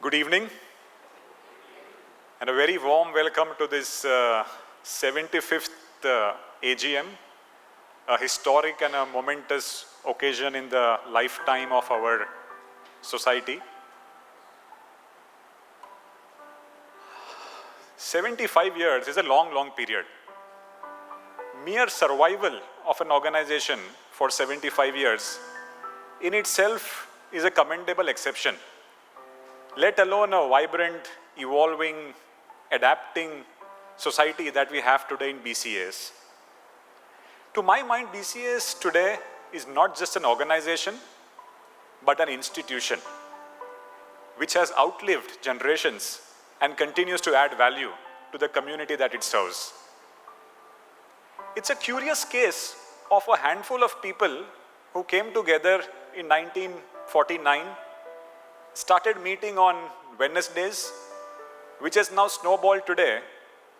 Good evening and a very warm welcome to this 75th AGM, a historic and a momentous occasion in the lifetime of our society. 75 years is a long period. Mere survival of an organization for 75 years in itself is a commendable exception, let alone a vibrant, evolving, adapting society that we have today in BCAS. To my mind, BCAS today is not just an organization, but an institution which has outlived generations and continues to add value to the community that it serves. It's a curious case of a handful of people who came together in 1949, started meeting on Wednesdays, which has now snowballed today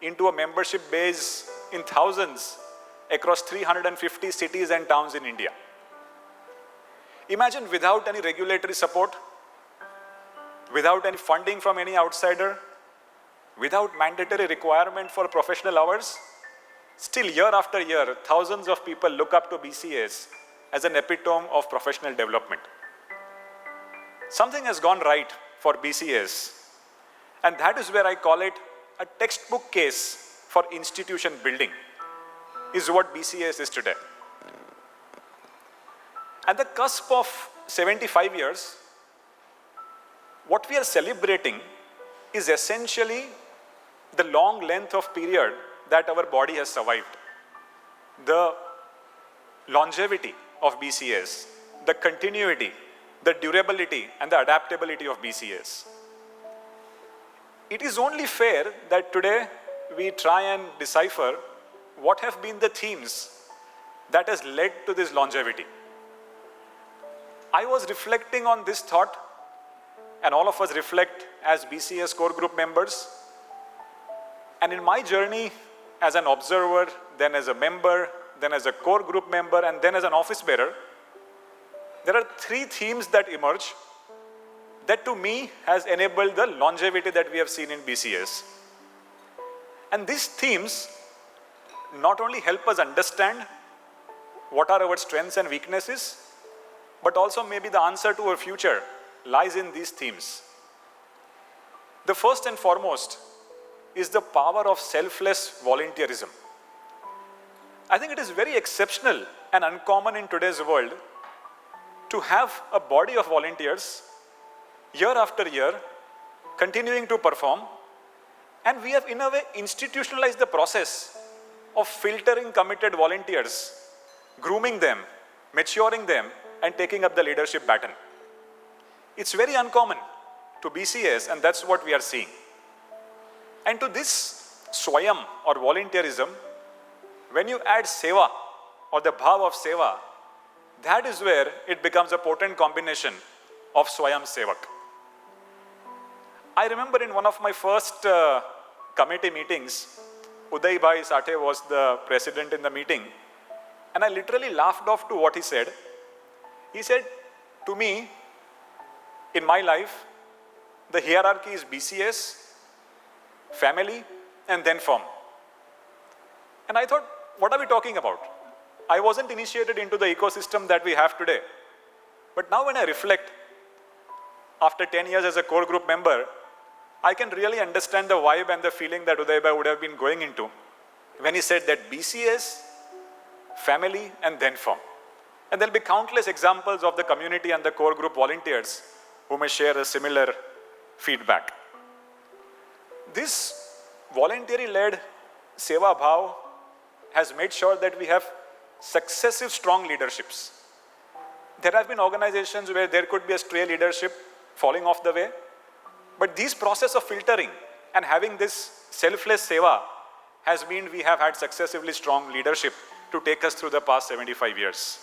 into a membership base in thousands across 350 cities and towns in India. Imagine without any regulatory support, without any funding from any outsider, without mandatory requirement for professional hours, still year after year, thousands of people look up to BCAS as an epitome of professional development. Something has gone right for BCAS, and that is where I call it a textbook case for institution building, is what BCAS is today. At the cusp of 75 years, what we are celebrating is essentially the long length of period that our body has survived. The longevity of BCAS, the continuity, the durability and the adaptability of BCAS. It is only fair that today we try and decipher what have been the themes that has led to this longevity. I was reflecting on this thought, and all of us reflect as BCAS core group members. And in my journey as an observer, then as a member, then as a core group member, and then as an office bearer, there are three themes that emerge that to me has enabled the longevity that we have seen in BCAS. And these themes not only help us understand what are our strengths and weaknesses, but also maybe the answer to our future lies in these themes. The first and foremost is the power of selfless volunteerism. I think it is very exceptional and uncommon in today's world to have a body of volunteers year after year continuing to perform, and we have in a way institutionalized the process of filtering committed volunteers, grooming them, maturing them, and taking up the leadership baton. It's very uncommon to BCAS, and that's what we are seeing. And to this Swayam or volunteerism, when you add Seva or the bhav of Seva, that is where it becomes a potent combination of Swayam Sevak. I remember in one of my first committee meetings, Uday Bhai Sathe was the president in the meeting, and I literally laughed off to what he said. He said to me, in my life, the hierarchy is BCAS, family, and then firm. And I thought, what are we talking about? I wasn't initiated into the ecosystem that we have today. But now when I reflect, after 10 years as a core group member, I can really understand the vibe and the feeling that Uday Bhai would have been going into when he said that BCAS, family, and then firm. And there'll be countless examples of the community and the core group volunteers who may share a similar feedback. This voluntary-led Seva Bhav has made sure that we have successive strong leaderships. There have been organizations where there could be a stray leadership falling off the way, but this process of filtering and having this selfless Seva has meant we have had successively strong leadership to take us through the past 75 years.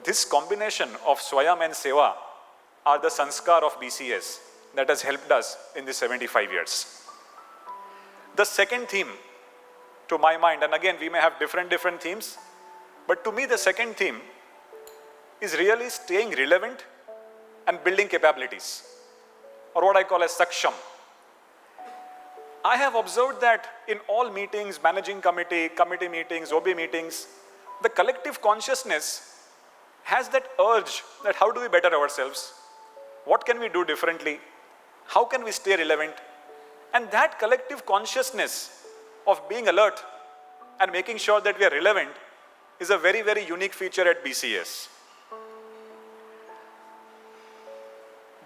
This combination of Swayam and Seva are the sanskar of BCAS that has helped us in these 75 years. The second theme, to my mind, and again we may have different themes, but to me the second theme is really staying relevant and building capabilities. or what I call as Saksham. I have observed that in all meetings, managing committee, committee meetings, OB meetings, the collective consciousness has that urge that how do we better ourselves? What can we do differently? How can we stay relevant? And that collective consciousness of being alert and making sure that we are relevant is a very, very unique feature at BCAS.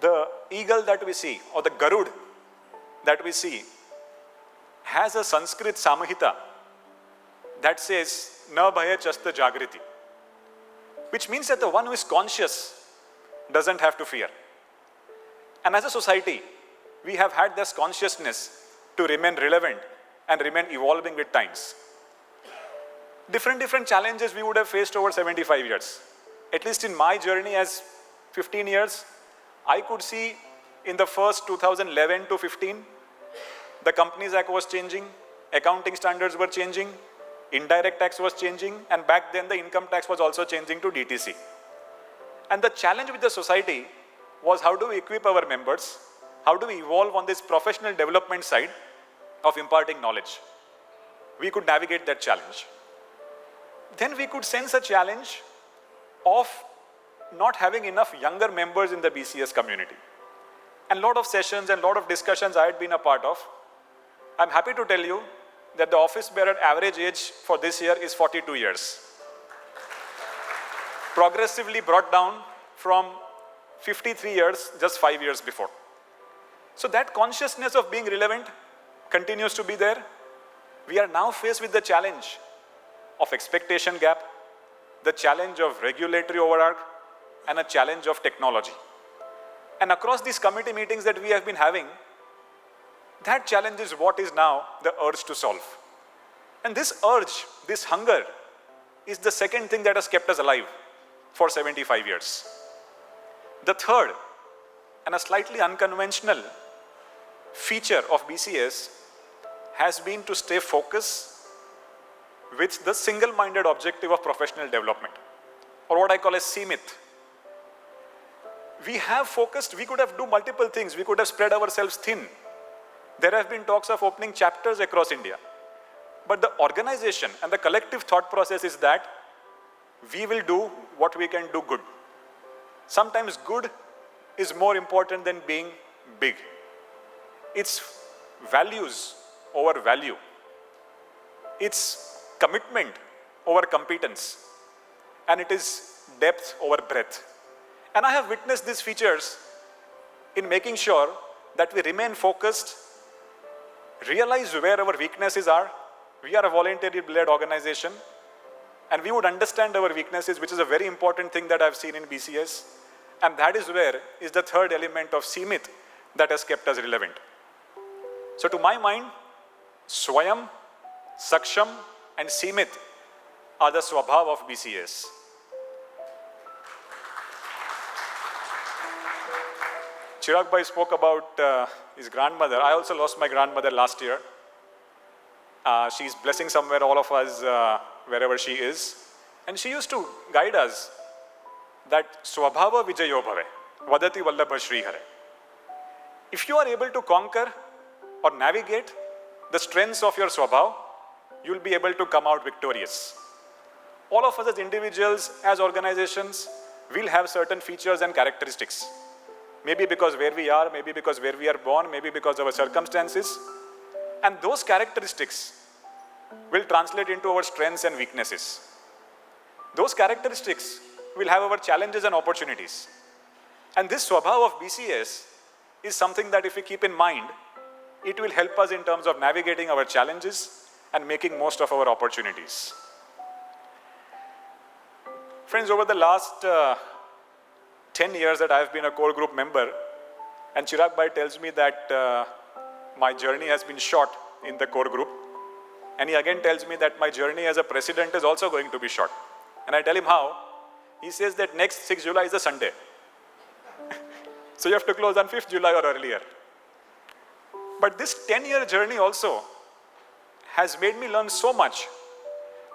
The eagle that we see, or the Garud that we see, has a Sanskrit Samahita that says, Na bhaya chasta jagriti, which means that the one who is conscious doesn't have to fear. And as a society, we have had this consciousness to remain relevant and remain evolving with times. Different challenges we would have faced over 75 years. At least in my journey as 15 years, I could see in the first 2011 to 15, the Companies Act was changing, accounting standards were changing, indirect tax was changing, and back then the income tax was also changing to DTC. And the challenge with the society was how do we equip our members, how do we evolve on this professional development side of imparting knowledge. We could navigate that challenge. Then we could sense a challenge of not having enough younger members in the BCS community. And a lot of sessions and a lot of discussions I had been a part of. I'm happy to tell you that the office bearer average age for this year is 42 years. Progressively brought down from 53 years just 5 years before. So that consciousness of being relevant continues to be there. We are now faced with the challenge of expectation gap, the challenge of regulatory overarch, and a challenge of technology. And across these committee meetings that we have been having, that challenge is what is now the urge to solve. And this urge, this hunger, is the second thing that has kept us alive for 75 years. The third, and a slightly unconventional feature of BCS, has been to stay focused with the single-minded objective of professional development, or what I call as CMIT. We have focused, we could have done multiple things, we could have spread ourselves thin. There have been talks of opening chapters across India. But the organization and the collective thought process is that we will do what we can do good. Sometimes good is more important than being big. It's values over value. It's commitment over competence. And it is depth over breadth. And I have witnessed these features in making sure that we remain focused, realize where our weaknesses are. We are a volunteer-led organization, and we would understand our weaknesses, which is a very important thing that I've seen in BCS. And that is where is the third element of CMIT that has kept us relevant. So to my mind, Swayam, Saksham, and CMIT are the swabhav of BCS. Chirag Bhai spoke about his grandmother. I also lost my grandmother last year. She's blessing somewhere all of us wherever she is. And she used to guide us that swabhava vijayo bhave, vadati vallabha shrihare. If you are able to conquer or navigate the strengths of your swabhav, you will be able to come out victorious. All of us as individuals, as organizations, will have certain features and characteristics. Maybe because where we are, maybe because where we are born, maybe because of our circumstances. And those characteristics will translate into our strengths and weaknesses. Those characteristics will have our challenges and opportunities. And this swabhav of BCS is something that if we keep in mind, it will help us in terms of navigating our challenges and making most of our opportunities. Friends, over the last 10 years that I've been a core group member, and Chirag Bhai tells me that my journey has been short in the core group. And he again tells me that my journey as a president is also going to be short. And I tell him how. He says that next 6th July is a Sunday. So you have to close on 5th July or earlier. But this 10-year journey also has made me learn so much.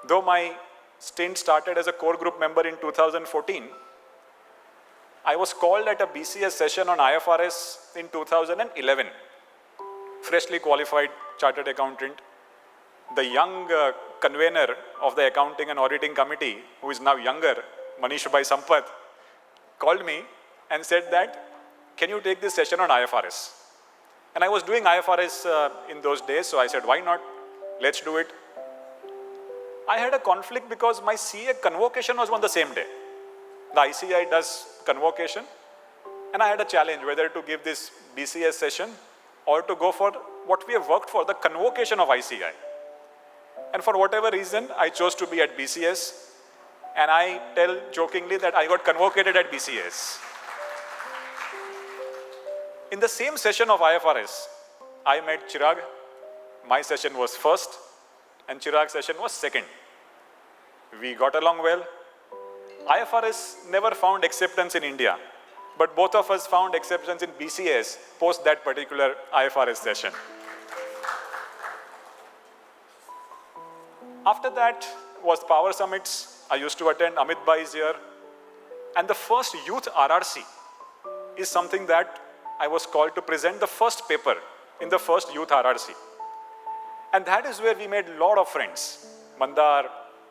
Though my stint started as a core group member in 2014, I was called at a BCAS session on IFRS in 2011. Freshly qualified chartered accountant. The young convener of the accounting and auditing committee, who is now younger, Manish Bhai Sampath, called me and said that, can you take this session on IFRS? And I was doing IFRS in those days, so I said, why not? Let's do it. I had a conflict because my CA convocation was on the same day. The ICI does convocation, and I had a challenge whether to give this BCS session or to go for what we have worked for, the convocation of ICI. And for whatever reason, I chose to be at BCS, and I tell jokingly that I got convocated at BCS. In the same session of IFRS, I met Chirag. My session was first, and Chirag's session was second. We got along well. IFRS never found acceptance in India, but both of us found acceptance in BCAS post that particular IFRS session. After that was Power Summits. I used to attend. Amit Bhai is here. And the first youth RRC is something that I was called to present the first paper in the first youth RRC. And that is where we made a lot of friends. Mandar,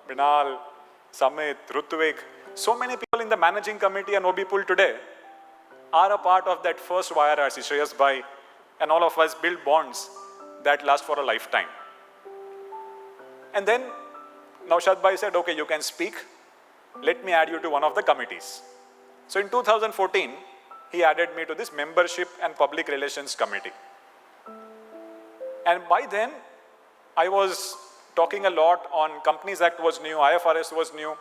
Binal, Samit, Rutvik. So many people in the managing committee and OB pool today are a part of that first YRRC, Shreyas Bhai, and all of us build bonds that last for a lifetime. And then Naushad Bhai said, okay, you can speak. Let me add you to one of the committees. So in 2014, he added me to this Membership and Public Relations Committee. And by then, I was talking a lot on Companies Act was new, IFRS was new,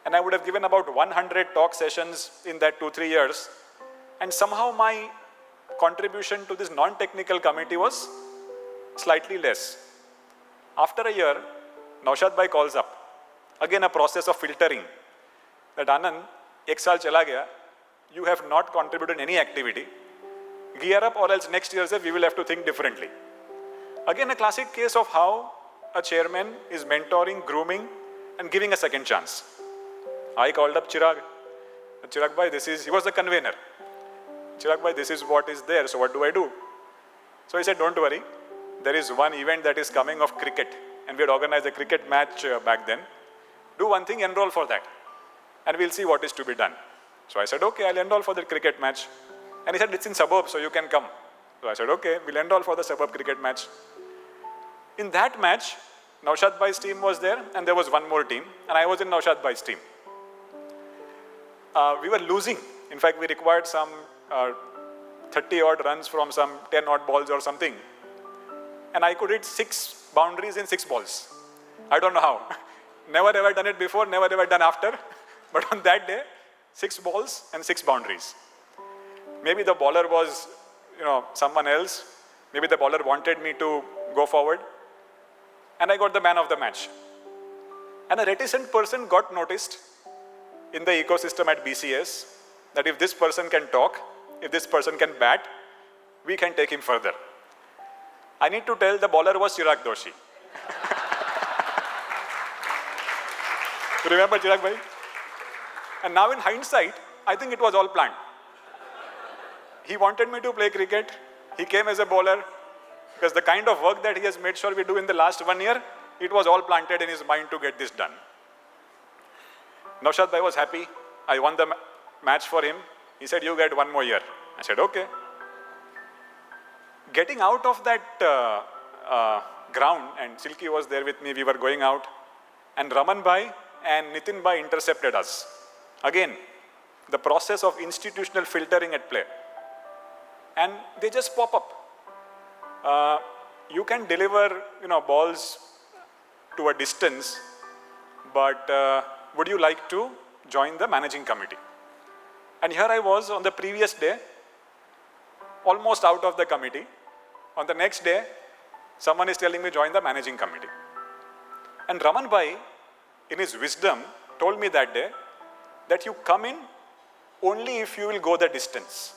and I would have given about 100 talk sessions in that 2-3 years. And somehow my contribution to this non-technical committee was slightly less. After a year, Naushad Bhai calls up. Again, a process of filtering. That Anand, ek saal chala gaya, you have not contributed any activity. Gear up or else next year we will have to think differently. Again, a classic case of how a chairman is mentoring, grooming, and giving a second chance. I called up Chirag. Chirag Bhai, he was the convener. Chirag Bhai, this is what is there, so what do I do? So he said, don't worry. There is one event that is coming of cricket, and we had organized a cricket match back then. Do one thing, enroll for that, and we'll see what is to be done. So I said, okay, I'll enroll for the cricket match. And he said, it's in suburbs, so you can come. So I said, okay, we'll enroll for the suburb cricket match. In that match, Naushad Bhai's team was there, and there was one more team, and I was in Naushad Bhai's team. We were losing. In fact, we required some 30-odd runs from some 10-odd balls or something. And I could hit 6 boundaries in 6 balls. I don't know how. Never ever done it before, never ever done after. But on that day, 6 balls and 6 boundaries. Maybe the bowler was, someone else. Maybe the bowler wanted me to go forward. And I got the man of the match. And a reticent person got noticed in the ecosystem at BCS that if this person can talk, if this person can bat, we can take him further. I need to tell the bowler was Chirag Doshi. You remember Chirag Bhai? And now in hindsight, I think it was all planned. He wanted me to play cricket. He came as a bowler because the kind of work that he has made sure we do in the last 1 year, it was all planted in his mind to get this done. Naushad Bhai was happy. I won the match for him. He said, you get 1 more year. I said, okay. Getting out of that ground, and Silky was there with me, we were going out, and Raman Bhai and Nitin Bhai intercepted us. Again, the process of institutional filtering at play. And they just pop up. You can deliver, balls to a distance, but would you like to join the managing committee? And here I was on the previous day, almost out of the committee. On the next day, someone is telling me join the managing committee. And Raman Bhai, in his wisdom, told me that day that you come in only if you will go the distance.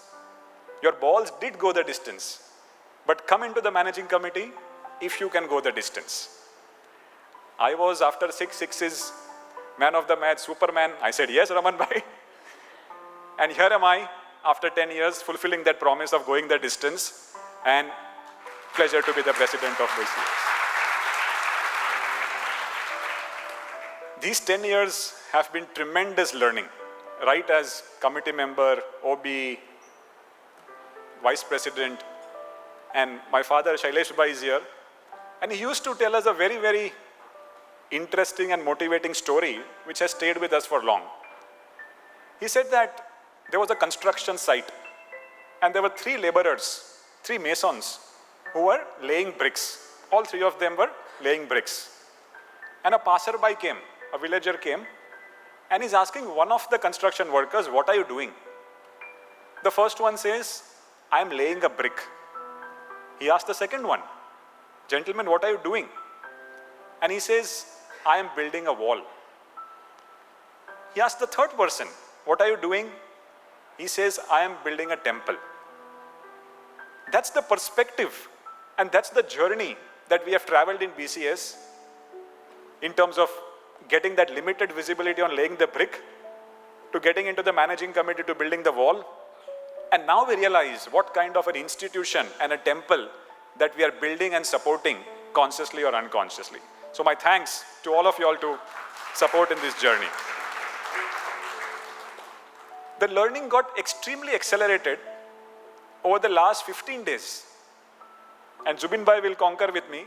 Your balls did go the distance, but come into the managing committee if you can go the distance. I was, after 6 sixes, man of the match, Superman. I said, yes, Raman Bhai. And here am I, after 10 years, fulfilling that promise of going the distance, and pleasure to be the president of BCAS. These 10 years have been tremendous learning, right as committee member, OB, vice president, and my father Shailesh Bhai is here. And he used to tell us a very, very interesting and motivating story which has stayed with us for long. He said that there was a construction site and there were 3 laborers, 3 masons who were laying bricks. All 3 of them were laying bricks. And a passerby came, a villager came, and he's asking one of the construction workers, what are you doing? The first one says, I am laying a brick. He asked the second one, gentlemen, what are you doing? And he says, I am building a wall. He asked the third person, what are you doing? He says, I am building a temple. That's the perspective and that's the journey that we have traveled in BCAS in terms of getting that limited visibility on laying the brick, to getting into the managing committee, to building the wall. And now we realize what kind of an institution and a temple that we are building and supporting consciously or unconsciously. So my thanks to all of you all to support in this journey. The learning got extremely accelerated over the last 15 days. And Zubin Bhai will concur with me.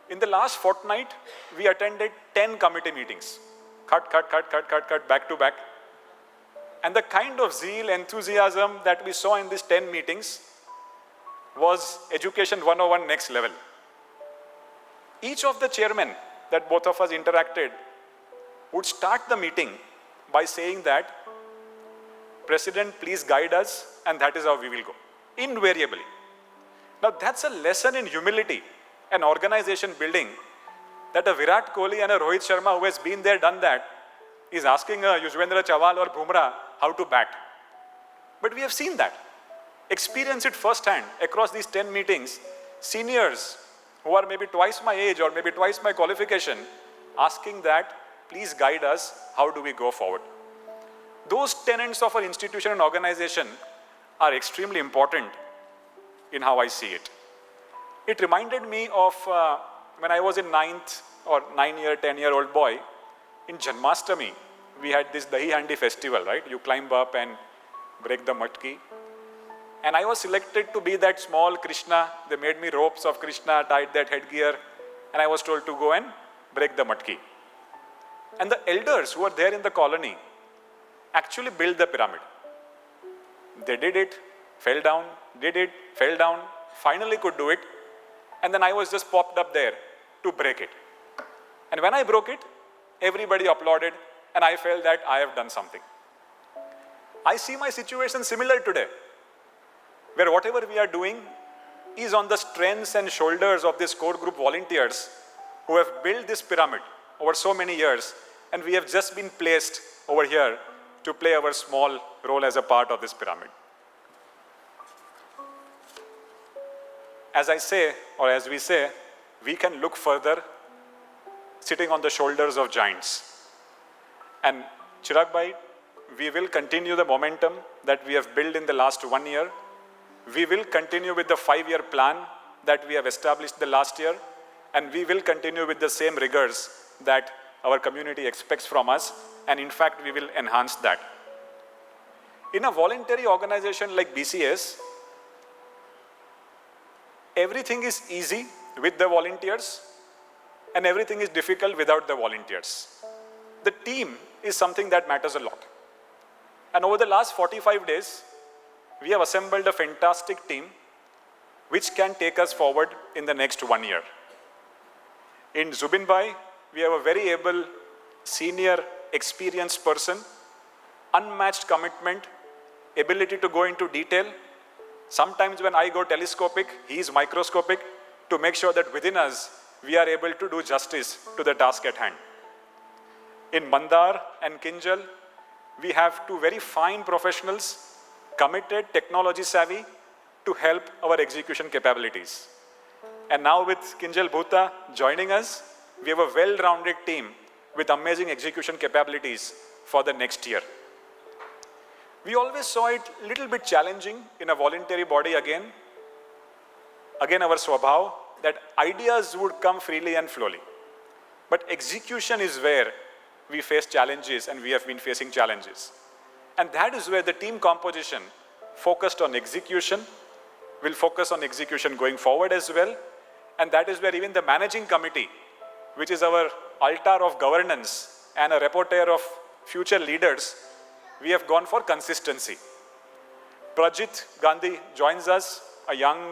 In the last fortnight, we attended 10 committee meetings. Cut, back to back. And the kind of zeal, enthusiasm that we saw in these 10 meetings was Education 101 next level. Each of the chairmen that both of us interacted would start the meeting by saying that, President, please guide us, and that is how we will go. Invariably. Now that's a lesson in humility and organization building, that a Virat Kohli and a Rohit Sharma who has been there, done that, is asking a Yuzvendra Chahal or Bumrah how to bat. But we have seen that. Experience it firsthand across these 10 meetings. Seniors who are maybe twice my age or maybe twice my qualification, asking that, please guide us, how do we go forward? Those tenets of our institution and organization are extremely important in how I see it. It reminded me of when I was in 9th or 9-year, 10-year-old boy, in Janmashtami, we had this Dahi Handi festival, right? You climb up and break the matki. And I was selected to be that small Krishna. They made me ropes of Krishna, tied that headgear, and I was told to go and break the matki. And the elders who were there in the colony actually built the pyramid. They did it, fell down, did it, fell down, finally could do it, and then I was just popped up there to break it. And when I broke it, everybody applauded, and I felt that I have done something. I see my situation similar today, where whatever we are doing is on the strengths and shoulders of this core group volunteers who have built this pyramid over so many years, and we have just been placed over here to play our small role as a part of this pyramid. As I say, or as we say, we can look further sitting on the shoulders of giants. And Chirag Bhai, we will continue the momentum that we have built in the last 1 year. We will continue with the 5-year plan that we have established the last year, and we will continue with the same rigors that our community expects from us, and in fact, we will enhance that. In a voluntary organization like BCAS, everything is easy with the volunteers, and everything is difficult without the volunteers. The team is something that matters a lot. And over the last 45 days, we have assembled a fantastic team which can take us forward in the next 1 year. In Zubin Bhai, we have a very able, senior, experienced person, unmatched commitment, ability to go into detail. Sometimes when I go telescopic, he is microscopic, to make sure that within us, we are able to do justice to the task at hand. In Mandar and Kinjal, we have 2 very fine professionals, committed, technology savvy, to help our execution capabilities. And now with Kinjal Bhuta joining us, we have a well-rounded team with amazing execution capabilities for the next year. We always saw it a little bit challenging in a voluntary body again. Again, our swabhav, that ideas would come freely and flowly. But execution is where we face challenges, and we have been facing challenges. And that is where the team composition focused on execution, will focus on execution going forward as well. And that is where even the managing committee, which is our altar of governance and a rapporteur of future leaders, we have gone for consistency. Prajit Gandhi joins us, a young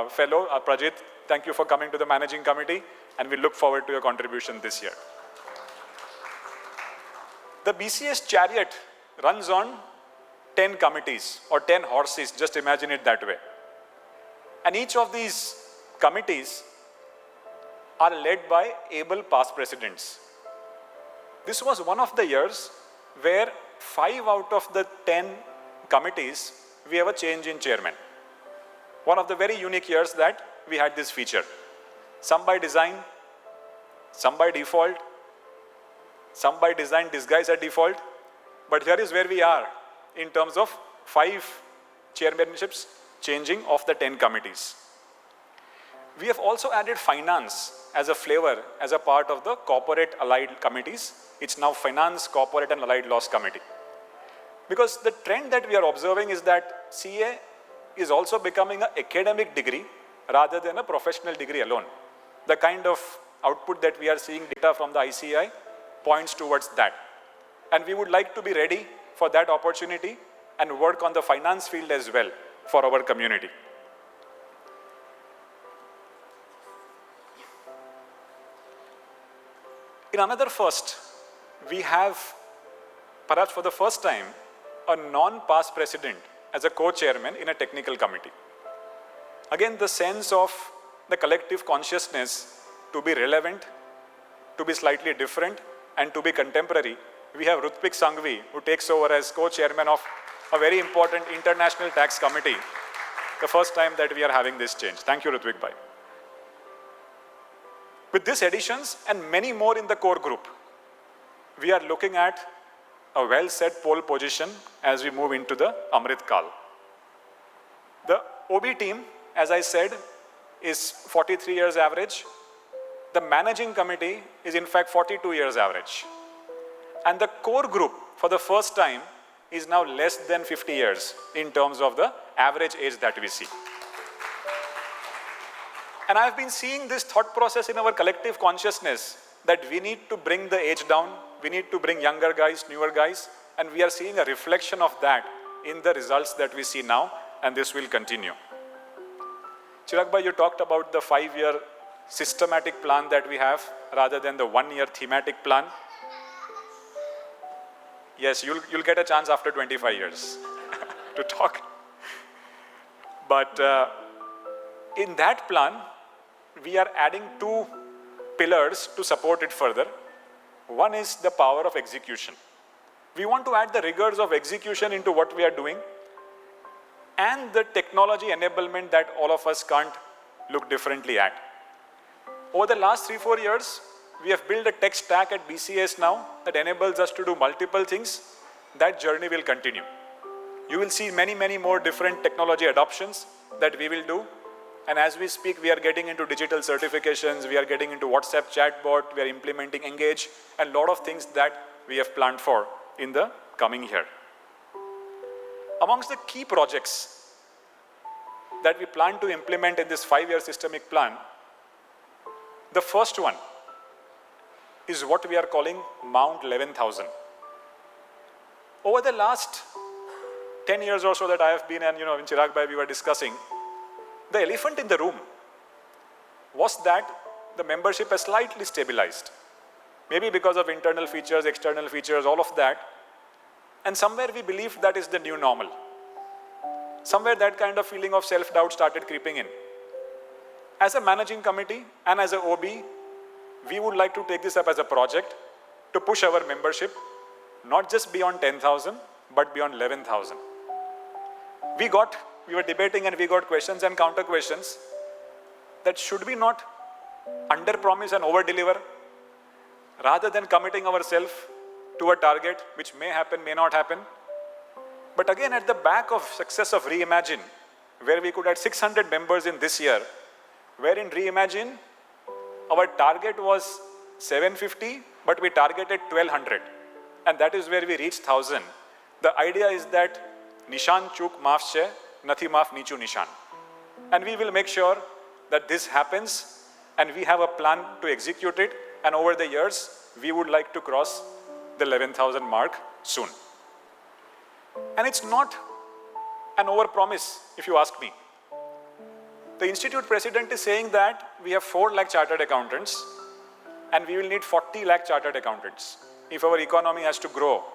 fellow. Prajit, thank you for coming to the managing committee, and we look forward to your contribution this year. The BCAS chariot runs on 10 committees or 10 horses, just imagine it that way. And each of these committees are led by able past presidents. This was one of the years where 5 out of the 10 committees, we have a change in chairman. One of the very unique years that we had this feature. Some by design, some by default, some by design disguised as default. But here is where we are in terms of 5 chairmanships changing of the 10 committees. We have also added finance as a flavor, as a part of the corporate allied committees. It's now Finance, Corporate and Allied Laws Committee. Because the trend that we are observing is that CA is also becoming an academic degree rather than a professional degree alone. The kind of output that we are seeing, data from the ICI, points towards that. And we would like to be ready for that opportunity and work on the finance field as well for our community. In another first, we have, perhaps for the first time, a non-past president as a co-chairman in a technical committee. Again, the sense of the collective consciousness to be relevant, to be slightly different, and to be contemporary. We have Ruthvik Sanghvi, who takes over as co-chairman of a very important international tax committee. The first time that we are having this change. Thank you, Ruthvik Bhai. With these additions and many more in the core group, we are looking at a well-set pole position as we move into the Amrit Kal. The OB team, as I said, is 43 years average. The managing committee is in fact 42 years average. And the core group, for the first time, is now less than 50 years in terms of the average age that we see. And I've been seeing this thought process in our collective consciousness that we need to bring the age down, we need to bring younger guys, newer guys, and we are seeing a reflection of that in the results that we see now, and this will continue. Chirag Bhai, you talked about the 5-year systematic plan that we have rather than the 1-year thematic plan. Yes, you'll get a chance after 25 years to talk. But in that plan, we are adding 2 pillars to support it further. One is the power of execution. We want to add the rigors of execution into what we are doing and the technology enablement that all of us can't look differently at. Over the last 3-4 years, we have built a tech stack at BCAS now that enables us to do multiple things. That journey will continue. You will see many, many more different technology adoptions that we will do. And as we speak, we are getting into digital certifications, we are getting into WhatsApp chatbot, we are implementing Engage, and a lot of things that we have planned for in the coming year. Amongst the key projects that we plan to implement in this 5-year systemic plan, the first one is what we are calling Mount 11,000. Over the last 10 years or so that I have been, and in Chirag Bhai we were discussing, the elephant in the room was that the membership has slightly stabilized. Maybe because of internal features, external features, all of that. And somewhere we believe that is the new normal. Somewhere that kind of feeling of self-doubt started creeping in. As a managing committee and as a OB, we would like to take this up as a project to push our membership, not just beyond 10,000, but beyond 11,000. We were debating and we got questions and counter questions that should we not under-promise and over-deliver rather than committing ourselves to a target which may happen, may not happen. But again, at the back of success of Reimagine, where we could add 600 members in this year, where in Reimagine, our target was 750, but we targeted 1200. And that is where we reached 1000. The idea is that Nishan Chuk Maaf Che, Nathi Maaf Nichu Nishan. And we will make sure that this happens, and we have a plan to execute it. And over the years, we would like to cross the 11,000 mark soon. And it's not an overpromise, if you ask me. The institute president is saying that we have 4 lakh chartered accountants and we will need 40 lakh chartered accountants if our economy has to grow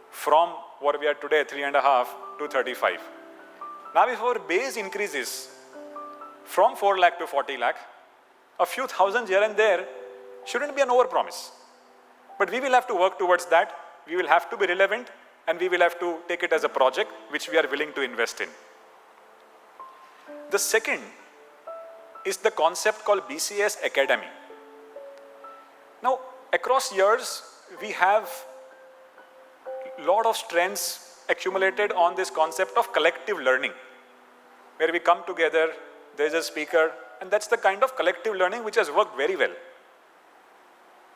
from what we are today, 3.5 to 35. Now, if our base increases from 4 lakh to 40 lakh, a few thousand here and there shouldn't be an overpromise. But we will have to work towards that. We will have to be relevant, and we will have to take it as a project which we are willing to invest in. The second is the concept called BCAS Academy. Now, across years, we have a lot of strengths accumulated on this concept of collective learning, where we come together, there's a speaker, and that's the kind of collective learning which has worked very well.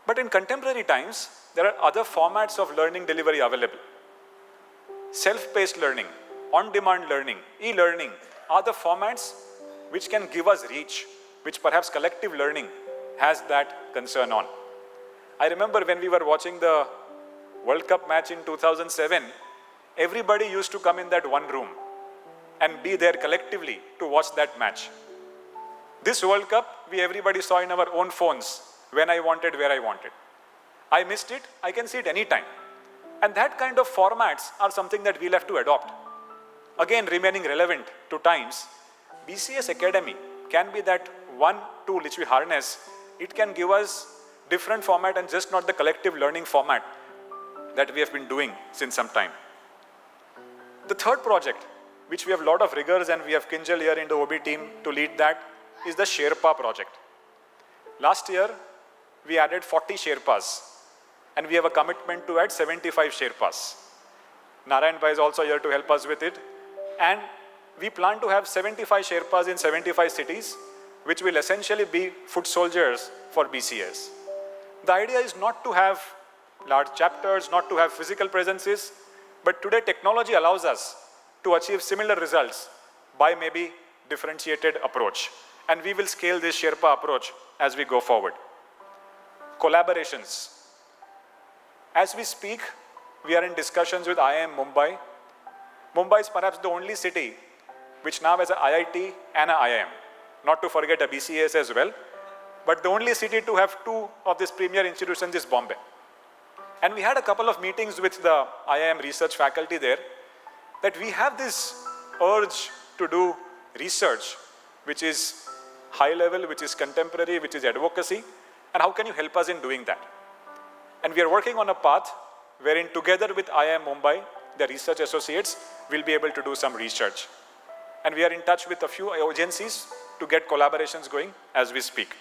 But in contemporary times, there are other formats of learning delivery available. Self-paced learning, on-demand learning, e-learning are the formats which can give us reach, which perhaps collective learning has that concern on. I remember when we were watching the World Cup match in 2007, everybody used to come in that one room and be there collectively to watch that match. This World Cup, everybody saw in our own phones when I wanted, where I wanted. I missed it, I can see it anytime. And that kind of formats are something that we'll have to adopt. Again, remaining relevant to times, BCAS Academy can be that one tool which we harness. It can give us different format and just not the collective learning format that we have been doing since some time. The third project, which we have a lot of rigors and we have Kinjal here in the OB team to lead that, is the Sherpa project. Last year, we added 40 Sherpas, and we have a commitment to add 75 Sherpas. Narayan Bhai is also here to help us with it. And we plan to have 75 Sherpas in 75 cities, which will essentially be foot soldiers for BCAS. The idea is not to have large chapters, not to have physical presences, but today technology allows us to achieve similar results by maybe differentiated approach. And we will scale this Sherpa approach as we go forward. Collaborations. As we speak, we are in discussions with IIM Mumbai. Mumbai is perhaps the only city which now has an IIT and an IIM. Not to forget a BCAS as well. But the only city to have 2 of these premier institutions is Bombay. And we had a couple of meetings with the IIM research faculty there, that we have this urge to do research which is high level, which is contemporary, which is advocacy, and how can you help us in doing that? And we are working on a path wherein together with IIM Mumbai, the research associates will be able to do some research. And we are in touch with a few agencies to get collaborations going as we speak.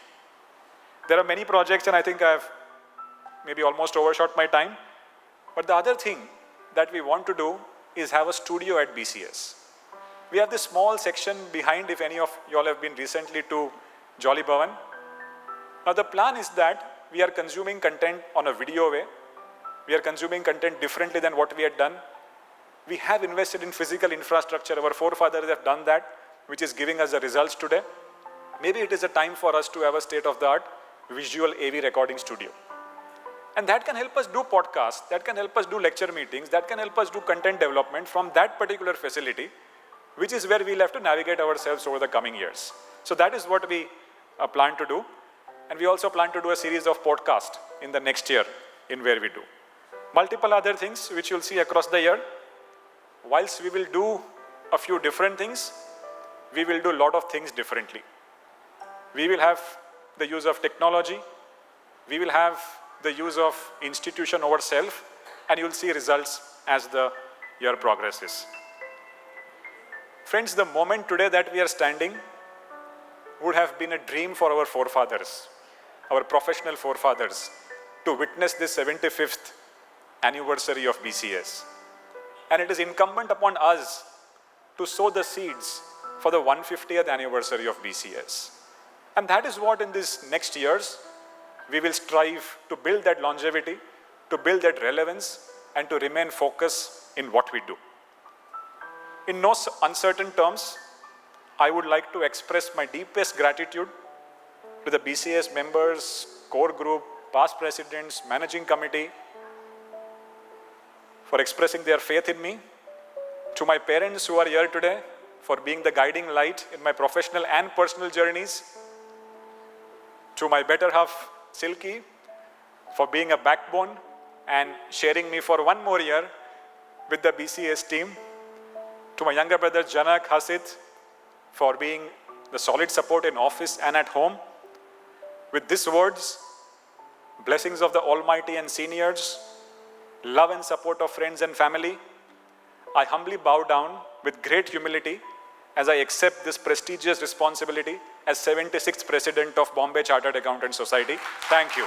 There are many projects, and I think I've maybe almost overshot my time. But the other thing that we want to do is have a studio at BCS. We have this small section behind, if any of you all have been recently to Jolly Bhavan. Now the plan is that we are consuming content on a video way. We are consuming content differently than what we had done. We have invested in physical infrastructure. Our forefathers have done that, which is giving us the results today. Maybe it is a time for us to have a state-of-the-art visual AV recording studio. And that can help us do podcasts, that can help us do lecture meetings, that can help us do content development from that particular facility, which is where we'll have to navigate ourselves over the coming years. So that is what we plan to do. And we also plan to do a series of podcasts in the next year in where we do. Multiple other things which you'll see across the year. Whilst we will do a few different things, we will do a lot of things differently. We will have the use of technology. We will have the use of institution over self, and you'll see results as the year progresses. Friends, the moment today that we are standing would have been a dream for our forefathers, our professional forefathers, to witness this 75th anniversary of BCAS. And it is incumbent upon us to sow the seeds for the 150th anniversary of BCAS. And that is what in these next years, we will strive to build that longevity, to build that relevance, and to remain focused in what we do. In no uncertain terms, I would like to express my deepest gratitude to the BCAS members, core group, past presidents, managing committee, for expressing their faith in me, to my parents who are here today, for being the guiding light in my professional and personal journeys, to my better half, Silky, for being a backbone and sharing me for one more year with the BCAS team, to my younger brother Janak Hasit, for being the solid support in office and at home. With these words, blessings of the Almighty and seniors, love and support of friends and family, I humbly bow down with great humility as I accept this prestigious responsibility as 76th President of Bombay Chartered Accountants Society. Thank you.